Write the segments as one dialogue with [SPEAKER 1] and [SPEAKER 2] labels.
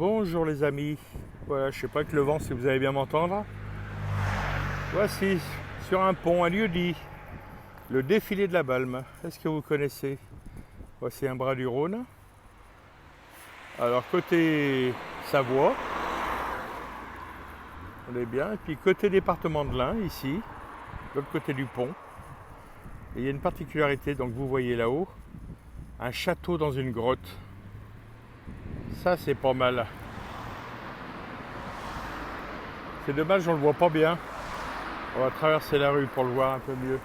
[SPEAKER 1] Bonjour les amis, voilà, je sais pas que le vent si vous allez bien m'entendre. Voici sur un pont, un lieu-dit, le défilé de la Balme. Est-ce que vous connaissez? Voici un bras du Rhône. Alors côté Savoie, on est bien, et puis côté département de l'Ain, ici, de l'autre côté du pont. Et il y a une particularité, donc vous voyez là-haut, un château dans une grotte. Ça c'est pas mal. C'est dommage, on le voit pas bien. On va traverser la rue pour le voir un peu mieux.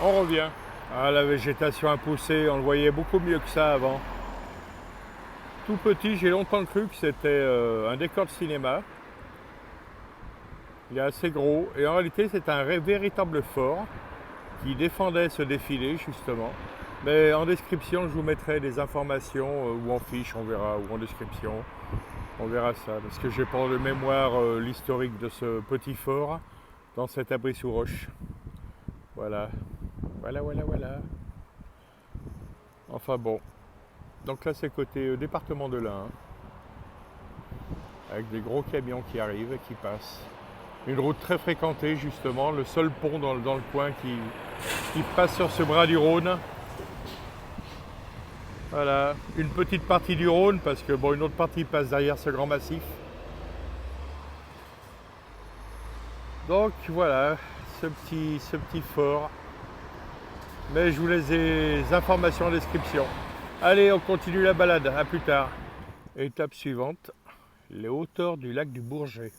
[SPEAKER 1] On revient. Ah, la végétation a poussé, on le voyait beaucoup mieux que ça avant. Tout petit, j'ai longtemps cru que c'était un décor de cinéma. Il est assez gros et en réalité c'est un véritable fort qui défendait ce défilé justement. Mais en description, je vous mettrai des informations ou en fiche, on verra, ou en description. On verra ça, parce que j'ai pas de mémoire l'historique de ce petit fort dans cet abri sous roche. Voilà. Voilà. Enfin bon. Donc là c'est côté département de l'Ain. Avec des gros camions qui arrivent et qui passent. Une route très fréquentée justement, le seul pont dans le coin qui passe sur ce bras du Rhône. Voilà, une petite partie du Rhône parce que bon, une autre partie passe derrière ce grand massif. Donc voilà, ce petit fort. Mais je vous laisse des informations en description. Allez, on continue la balade, à plus tard. Étape suivante, les hauteurs du lac du Bourget.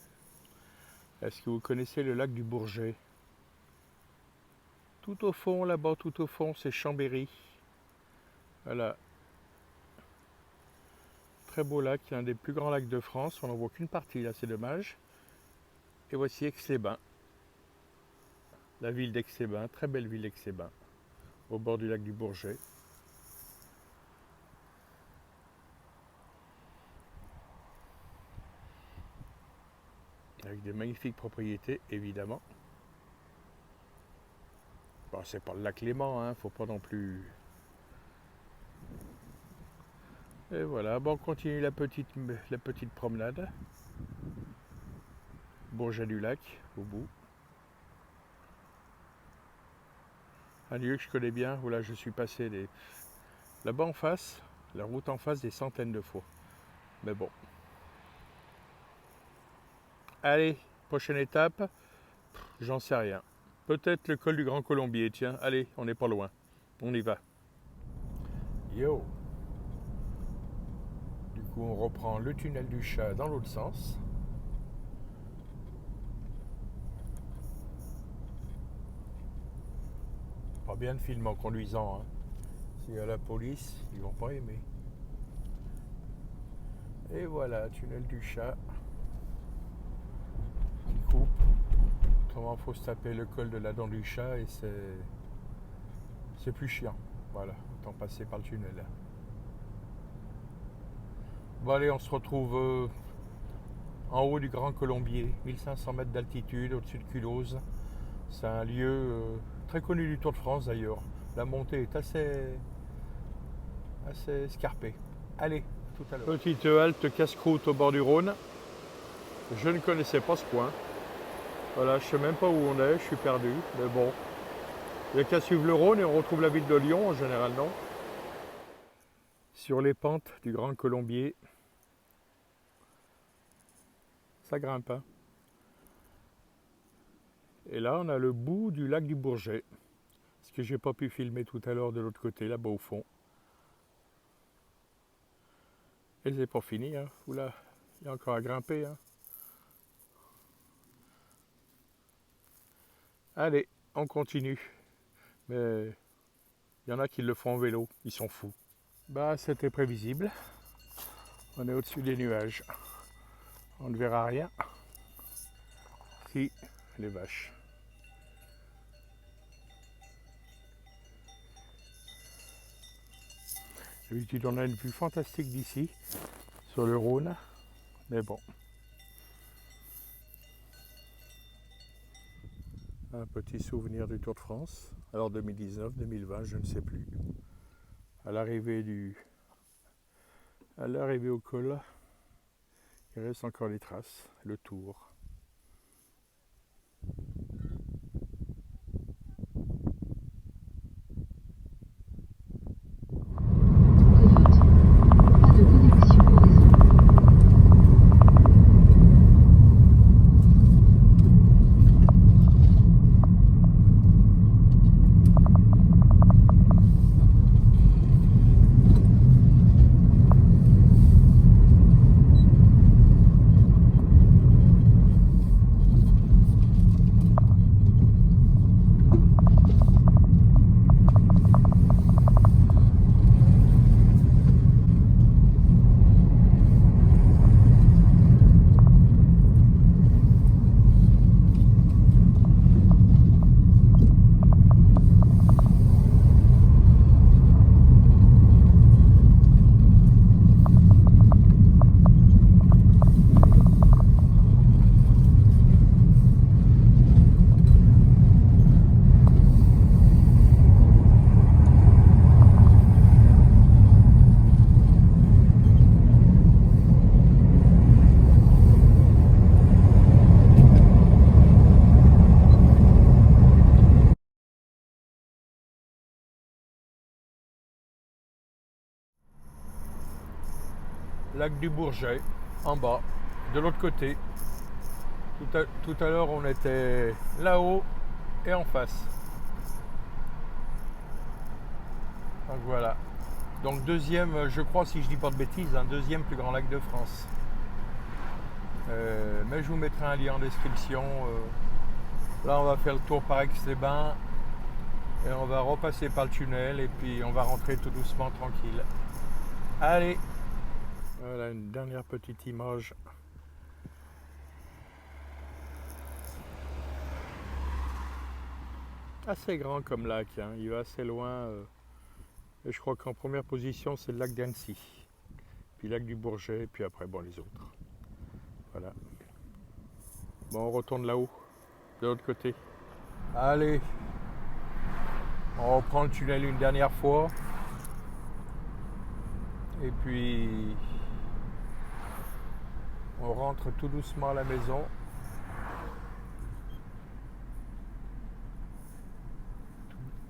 [SPEAKER 1] Est-ce que vous connaissez le lac du Bourget? Tout au fond, là-bas, tout au fond, c'est Chambéry. Voilà. Très beau lac, un des plus grands lacs de France. On n'en voit qu'une partie, là, c'est dommage. Et voici Aix-les-Bains. La ville d'Aix-les-Bains, très belle ville d'Aix-les-Bains, au bord du lac du Bourget. Avec des magnifiques propriétés, évidemment. Bon, c'est pas le lac Léman, hein, faut pas non plus. Et voilà, bon, on continue la petite promenade. Bourget du lac, au bout. Un lieu que je connais bien, où là je suis passé là-bas en face, la route en face des centaines de fois. Mais bon. Allez, prochaine étape, j'en sais rien. Peut-être le col du Grand Colombier, tiens, allez, on n'est pas loin. On y va. Yo. Du coup, on reprend le tunnel du Chat dans l'autre sens. Pas bien de filmer en conduisant, hein. S'il y a la police, ils vont pas aimer. Et voilà, tunnel du Chat qui coupe. Autrement, il faut se taper le col de la dent du Chat et c'est plus chiant. Voilà, autant passer par le tunnel. Bon allez, on se retrouve en haut du Grand Colombier, 1500 mètres d'altitude, au-dessus de Culose. C'est un lieu très connu du Tour de France d'ailleurs. La montée est assez escarpée. Allez, tout à l'heure. Petite halte casse-croûte au bord du Rhône. Je ne connaissais pas ce coin. Voilà, je ne sais même pas où on est, je suis perdu. Mais bon, il n'y a qu'à suivre le Rhône et on retrouve la ville de Lyon en général, non? Sur les pentes du Grand Colombier. Ça grimpe, hein. Et là, on a le bout du lac du Bourget. Ce que j'ai pas pu filmer tout à l'heure de l'autre côté, là-bas au fond. Et c'est pas fini, hein. Oula, il y a encore à grimper, hein. Allez, on continue. Mais il y en a qui le font en vélo, ils sont fous. Bah, c'était prévisible. On est au-dessus des nuages. On ne verra rien. Si, les vaches. D'habitude, on a une vue fantastique d'ici, sur le Rhône. Mais bon. Un petit souvenir du Tour de France. Alors 2019, 2020, je ne sais plus. À l'arrivée au col, Il reste encore les traces, le tour.
[SPEAKER 2] Pas de connexion au réseau.
[SPEAKER 1] Lac du Bourget, en bas, de l'autre côté. Tout à l'heure, on était là-haut et en face. Donc voilà. Donc deuxième, je crois, si je dis pas de bêtises, un deuxième plus grand lac de France. Mais je vous mettrai un lien en description. Là, on va faire le tour par Aix-les-Bains et on va repasser par le tunnel et puis on va rentrer tout doucement, tranquille. Allez, voilà une dernière petite image. Assez grand comme lac, hein. Il va assez loin. Et je crois qu'en première position, c'est le lac d'Annecy. Puis le lac du Bourget, et puis après, bon, les autres. Voilà. Bon, on retourne là-haut, de l'autre côté. Allez, on reprend le tunnel une dernière fois. Et puis, on rentre tout doucement à la maison.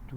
[SPEAKER 1] Tout